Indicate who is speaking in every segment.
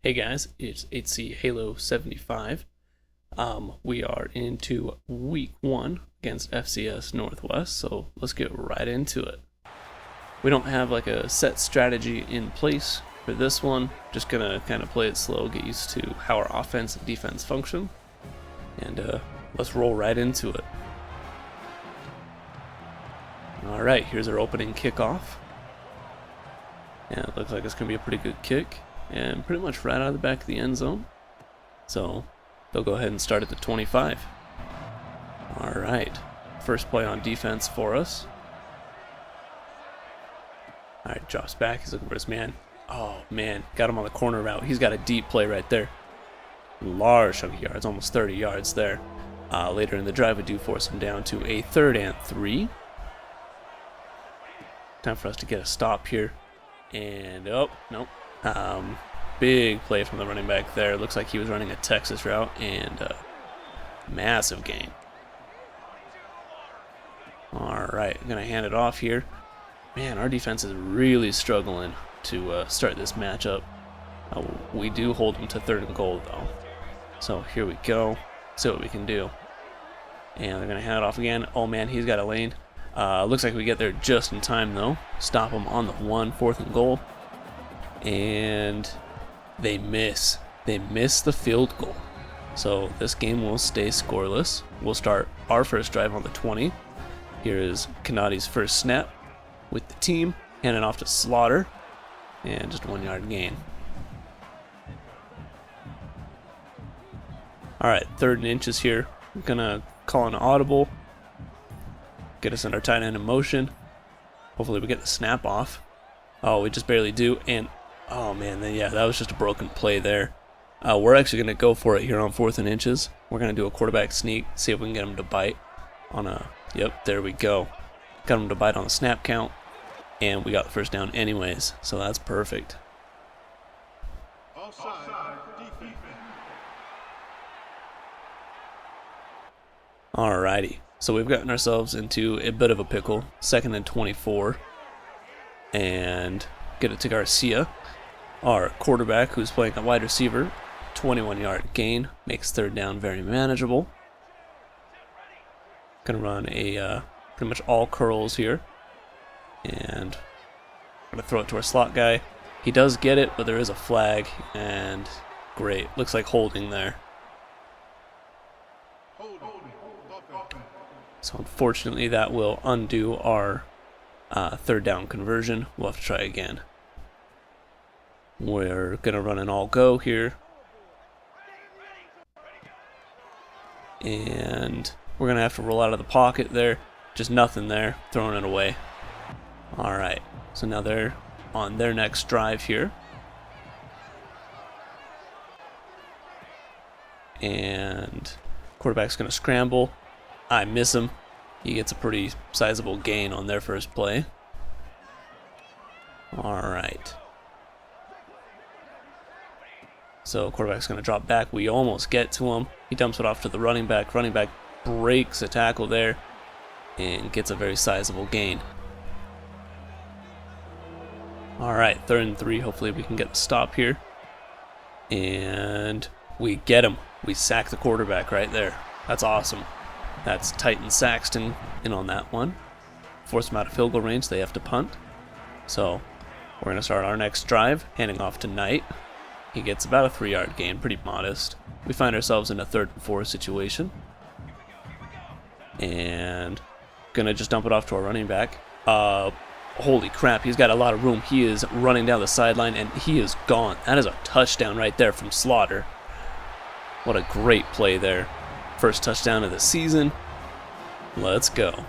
Speaker 1: Hey guys, it's HC Halo 75. We are into week 1 against FCS Northwest, so let's get right into it. We don't have like a set strategy in place for this one, just gonna kind of play it slow, get used to how our offense and defense function, and let's roll right into it. Alright, here's our opening kickoff. And it looks like it's gonna be a pretty good kick. And pretty much right out of the back of the end zone. So they'll go ahead and start at the 25. Alright, first play on defense for us. Alright, drops back, he's looking for his man. Oh man, got him on the corner route. He's got a deep play right there. Large chunk of yards, almost 30 yards there. Later in the drive, we do force him down to a 3rd and 3. Time for us to get a stop here. And, oh, nope. Big play from the running back there. Looks like he was running a Texas route, and massive gain. Alright, I'm going to hand it off here. Man, our defense is really struggling to start this matchup. We do hold them to 3rd and goal, though. So here we go. See what we can do. And they're going to hand it off again. Oh, man, he's got a lane. Looks like we get there just in time, though. Stop him on the 4th and goal. And they miss. They miss the field goal. So this game will stay scoreless. We'll start our first drive on the 20. Here is Kanadi's first snap with the team. Hand it off to Slaughter. And just a 1-yard gain. Alright, 3rd and inches here. We're going to call an audible. Get us in our tight end in motion. Hopefully we get the snap off. Oh, we just barely do. And oh man, then yeah, that was just a broken play there. We're actually going to go for it here on 4th and inches. We're going to do a quarterback sneak, see if we can get him to bite on a, yep, there we go. Got him to bite on the snap count, and we got the first down anyways, so that's perfect. Alrighty, so we've gotten ourselves into a bit of a pickle. 2nd and 24, and get it to Garcia. Our quarterback, who's playing a wide receiver, 21-yard gain, makes 3rd down very manageable. Gonna run a pretty much all curls here, and gonna throw it to our slot guy. He does get it, but there is a flag, and great, looks like holding there. So unfortunately, that will undo our 3rd down conversion. We'll have to try again. We're going to run an all-go here. And we're going to have to roll out of the pocket there. Just nothing there. Throwing it away. Alright. So now they're on their next drive here. And quarterback's going to scramble. I miss him. He gets a pretty sizable gain on their first play. Alright. So quarterback's going to drop back. We almost get to him. He dumps it off to the running back. Running back breaks a tackle there and gets a very sizable gain. Alright, 3rd and 3. Hopefully we can get the stop here. And we get him. We sack the quarterback right there. That's awesome. That's Titan Saxton in on that one. Force them out of field goal range. They have to punt. So we're going to start our next drive, handing off to Knight. He gets about a 3-yard gain, pretty modest. We find ourselves in a 3rd and 4 situation. And going to just dump it off to our running back. Holy crap, he's got a lot of room. He is running down the sideline, and he is gone. That is a touchdown right there from Slaughter. What a great play there. First touchdown of the season. Let's go.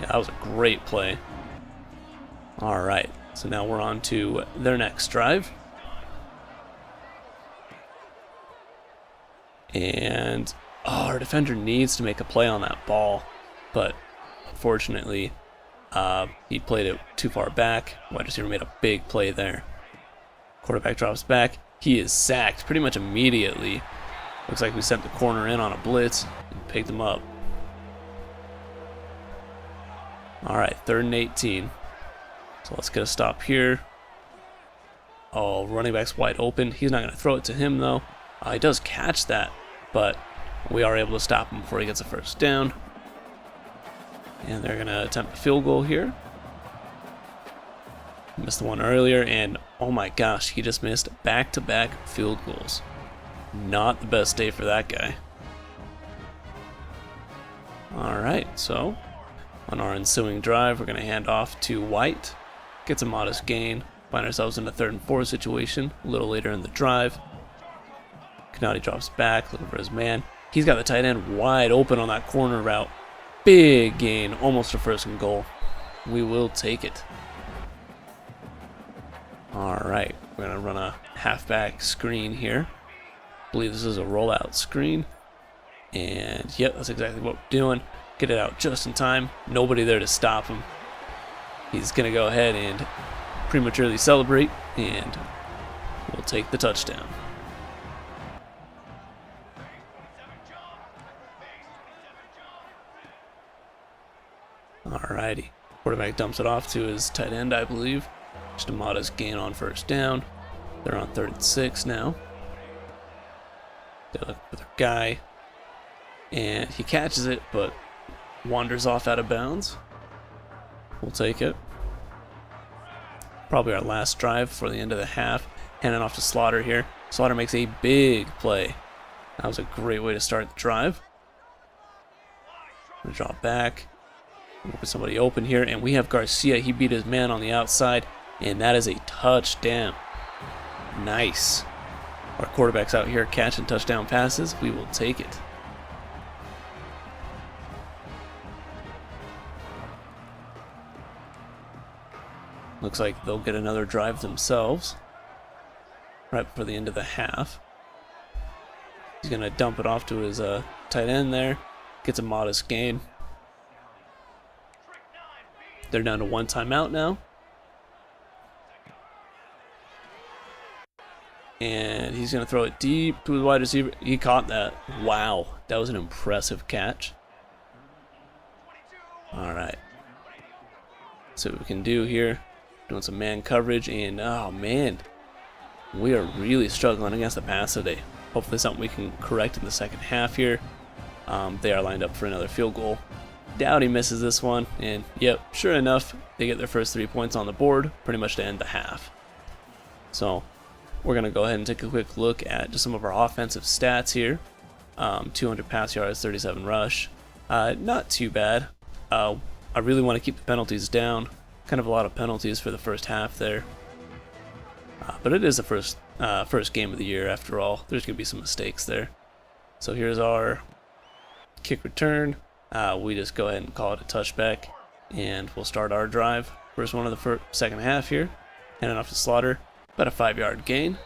Speaker 1: Yeah, that was a great play. Alright, so now we're on to their next drive. And our defender needs to make a play on that ball, but unfortunately, he played it too far back. Wide receiver made a big play there. Quarterback drops back. He is sacked pretty much immediately. Looks like we sent the corner in on a blitz and picked him up. Alright, 3rd and 18. So let's get a stop here. Oh, running back's wide open. He's not going to throw it to him, though. He does catch that, but we are able to stop him before he gets a first down. And they're going to attempt a field goal here. Missed the one earlier, and oh my gosh, he just missed back-to-back field goals. Not the best day for that guy. Alright, so on our ensuing drive, we're going to hand off to White. Gets a modest gain. Find ourselves in a 3rd and 4 situation a little later in the drive. Canati drops back, looking for his man. He's got the tight end wide open on that corner route. Big gain, almost a 1st and goal. We will take it. Alright, we're going to run a halfback screen here. I believe this is a rollout screen. And yep, that's exactly what we're doing. Get it out just in time. Nobody there to stop him. He's going to go ahead and prematurely celebrate, and we'll take the touchdown. Alrighty. Quarterback dumps it off to his tight end, I believe. Just a modest gain on 1st down. They're on 3rd and 6 now. They look for their guy. And he catches it, but wanders off out of bounds. We'll take it. Probably our last drive for the end of the half. Handing off to Slaughter here. Slaughter makes a big play. That was a great way to start the drive. Gonna drop back. Look at somebody open here, and we have Garcia. He beat his man on the outside, and that is a touchdown. Nice. Our quarterback's out here catching touchdown passes. We will take it. Looks like they'll get another drive themselves right before the end of the half. He's going to dump it off to his tight end there. Gets a modest gain. They're down to 1 timeout now. And he's going to throw it deep to his wide receiver. He caught that. Wow, that was an impressive catch. All right. See what we can do here. Doing some man coverage, and oh man, we are really struggling against the pass today. Hopefully something we can correct in the second half here. They are lined up for another field goal. Doubt he misses this one, and yep, sure enough, they get their first 3 points on the board, pretty much to end the half. So we're going to go ahead and take a quick look at just some of our offensive stats here. 200 pass yards, 37 rush. Not too bad. I really want to keep the penalties down. Kind of a lot of penalties for the first half there. But it is the first game of the year after all. There's going to be some mistakes there. So here's our kick return. We just go ahead and call it a touchback, and we'll start our drive. First one of the second half here. Handing off to Slaughter. About a 5-yard gain.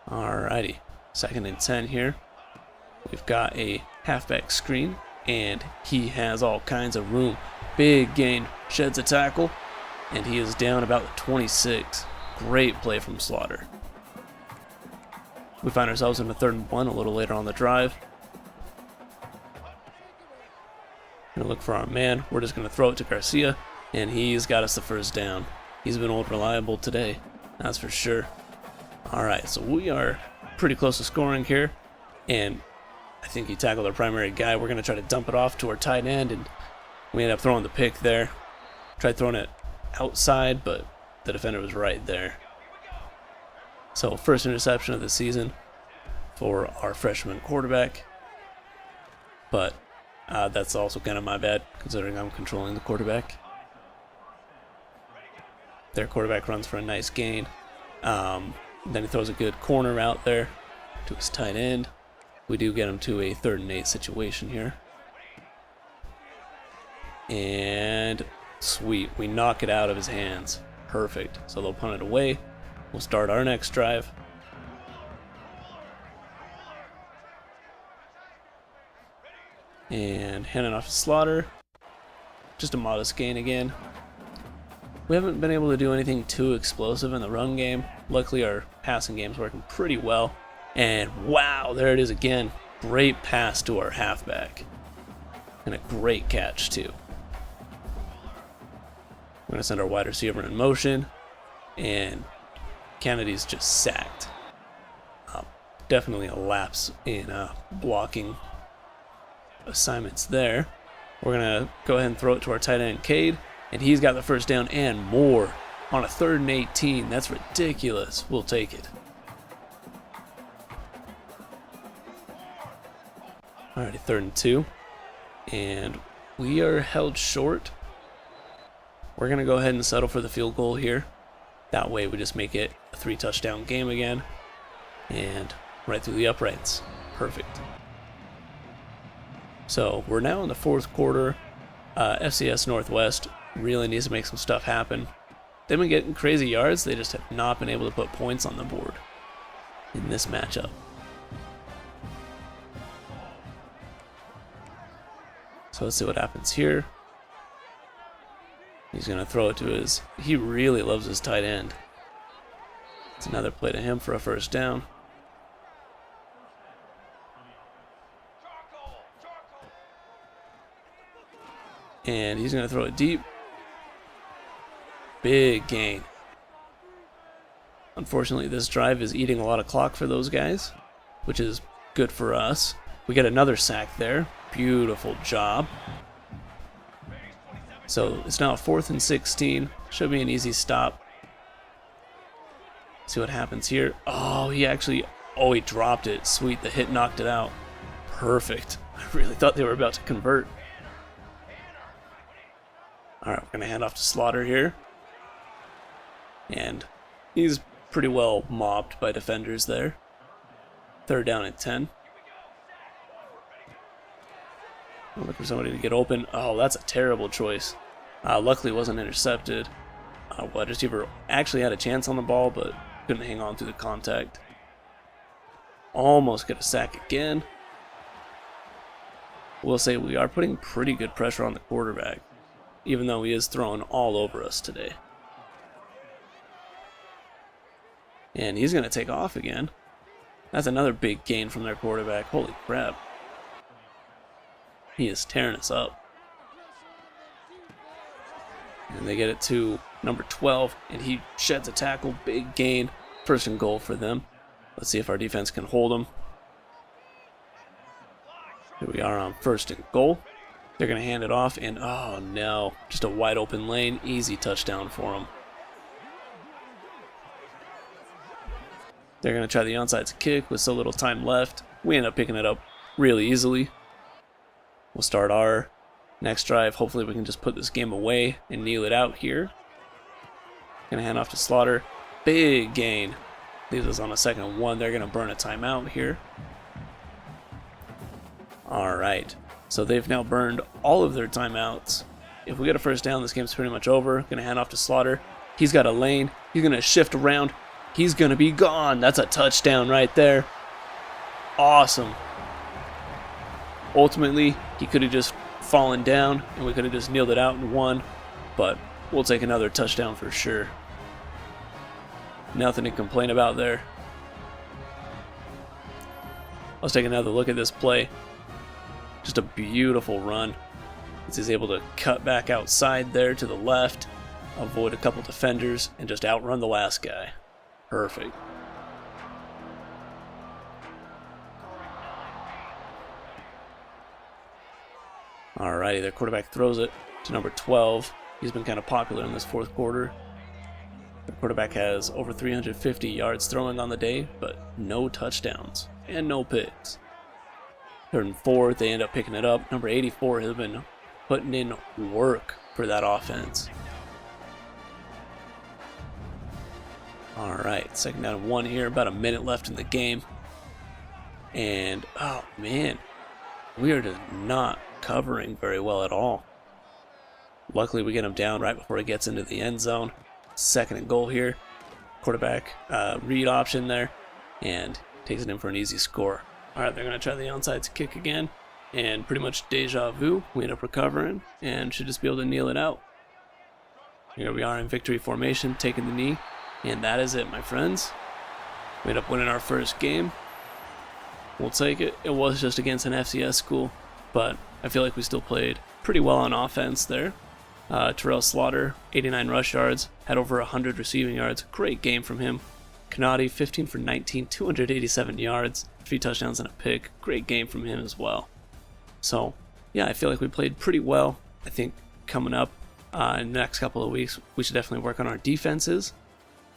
Speaker 1: Alrighty. 2nd and 10 here. We've got a halfback screen, and he has all kinds of room. Big gain, sheds a tackle, and he is down about the 26. Great play from Slaughter. We find ourselves in a 3rd and 1 a little later on the drive. Gonna look for our man. We're just gonna throw it to Garcia, and he's got us the first down. He's been old reliable today, that's for sure. Alright, so we are pretty close to scoring here, and I think he tackled our primary guy. We're gonna try to dump it off to our tight end, and we ended up throwing the pick there. Tried throwing it outside, but the defender was right there. So first interception of the season for our freshman quarterback. But that's also kind of my bad, considering I'm controlling the quarterback. Their quarterback runs for a nice gain. Then he throws a good corner out there to his tight end. We do get him to a 3rd and 8 situation here. And sweet, we knock it out of his hands. Perfect. So they'll punt it away. We'll start our next drive. And handing off to Slaughter. Just a modest gain again. We haven't been able to do anything too explosive in the run game. Luckily our passing game's working pretty well. And wow, there it is again. Great pass to our halfback. And a great catch too. We're going to send our wide receiver in motion, and Kennedy's just sacked. Definitely a lapse in blocking assignments there. We're going to go ahead and throw it to our tight end, Cade, and he's got the first down and more on a 3rd and 18. That's ridiculous. We'll take it. Alrighty, 3rd and 2. And we are held short. We're going to go ahead and settle for the field goal here. That way we just make it a 3-touchdown game again. And right through the uprights. Perfect. So we're now in the 4th quarter. FCS Northwest really needs to make some stuff happen. They've been getting crazy yards. They just have not been able to put points on the board in this matchup. So let's see what happens here. He's going to throw it to his... He really loves his tight end. It's another play to him for a first down. And he's going to throw it deep. Big gain. Unfortunately, this drive is eating a lot of clock for those guys, which is good for us. We get another sack there. Beautiful job. So it's now 4th and 16. Should be an easy stop. See what happens here. Oh, he dropped it. Sweet, the hit knocked it out. Perfect. I really thought they were about to convert. Alright, we're going to hand off to Slaughter here. And he's pretty well mobbed by defenders there. 3rd down and 10. Look for somebody to get open. Oh, that's a terrible choice. Luckily, it wasn't intercepted. Wide receiver actually had a chance on the ball, but couldn't hang on through the contact. Almost get a sack again. We'll say we are putting pretty good pressure on the quarterback, even though he is throwing all over us today. And he's going to take off again. That's another big gain from their quarterback. Holy crap. He is tearing us up. And they get it to number 12, and he sheds a tackle. Big gain. 1st and goal for them. Let's see if our defense can hold them. Here we are on 1st and goal. They're going to hand it off, and oh no, just a wide open lane. Easy touchdown for them. They're going to try the onside kick with so little time left. We end up picking it up really easily. We'll start our next drive. Hopefully we can just put this game away and kneel it out here. Gonna hand off to Slaughter. Big gain. Leaves us on a 2nd and 1. They're gonna burn a timeout here. Alright. So they've now burned all of their timeouts. If we get a first down, this game's pretty much over. Gonna hand off to Slaughter. He's got a lane. He's gonna shift around. He's gonna be gone. That's a touchdown right there. Awesome. Ultimately, he could have just fallen down, and we could have just kneeled it out and won, but we'll take another touchdown for sure. Nothing to complain about there. Let's take another look at this play. Just a beautiful run. He's able to cut back outside there to the left, avoid a couple defenders, and just outrun the last guy. Perfect. Alrighty, their quarterback throws it to number 12. He's been kind of popular in this 4th quarter. The quarterback has over 350 yards throwing on the day, but no touchdowns and no picks. 3rd and 4, they end up picking it up. Number 84 has been putting in work for that offense. Alright, 2nd down and 1 here. About a minute left in the game. And, oh man, we are just not covering very well at all. Luckily, we get him down right before he gets into the end zone. 2nd and goal here. Quarterback read option there, and takes it in for an easy score. Alright, they're going to try the onside kick again, and pretty much deja vu. We end up recovering, and should just be able to kneel it out. Here we are in victory formation, taking the knee, and that is it, my friends. We end up winning our first game. We'll take it. It was just against an FCS school, but I feel like we still played pretty well on offense there. Terrell Slaughter, 89 rush yards, had over 100 receiving yards. Great game from him. Kanati, 15 for 19, 287 yards, 3 touchdowns and a pick. Great game from him as well. So, yeah, I feel like we played pretty well. I think coming up in the next couple of weeks, we should definitely work on our defenses.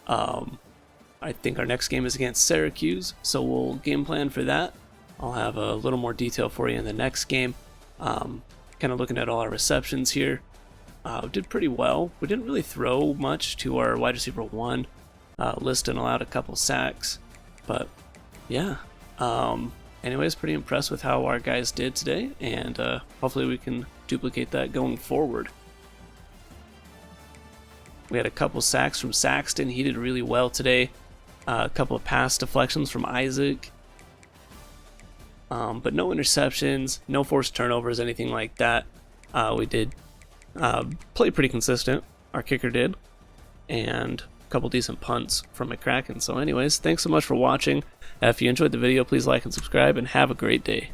Speaker 1: I think our next game is against Syracuse, so we'll game plan for that. I'll have a little more detail for you in the next game. Kind of looking at all our receptions here. We did pretty well. We didn't really throw much to our wide receiver 1. Liston allowed a couple sacks, but yeah. Anyways, pretty impressed with how our guys did today, and hopefully we can duplicate that going forward. We had a couple sacks from Saxton. He did really well today. A couple of pass deflections from Isaac. But no interceptions, no forced turnovers, anything like that. We did play pretty consistent. Our kicker did. And a couple decent punts from McCracken. So anyways, thanks so much for watching. If you enjoyed the video, please like and subscribe, and have a great day.